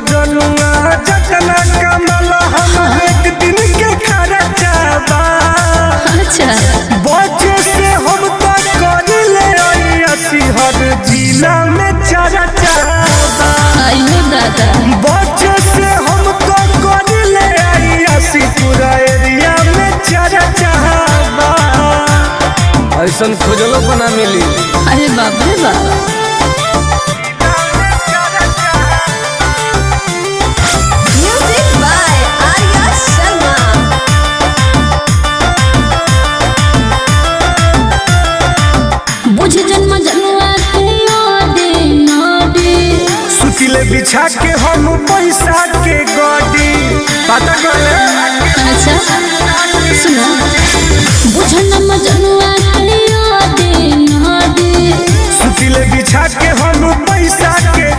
मजनुआ जतना कमल हम एक दिन के खर्चा बा। अच्छा बच्चे से हम तो कर ले ऐसी हर जिला में चर्चा बा। आइयो दादा बच्चे से हम तो कर ले ऐसी पूरा एरिया में चर्चा बा। ऐसन खोजलो बना मिली। अरे बाप रे बाप। Music by Arya Sharma. बुझ जन्म जनुआ के यादे नाडे सुतिले बिछा के हम पैसा के गाड़ी पता कर ले। अच्छा सुनो बुझ जन्म जनुआ के यादे नाडे सुतिले बिछा के हम पैसा के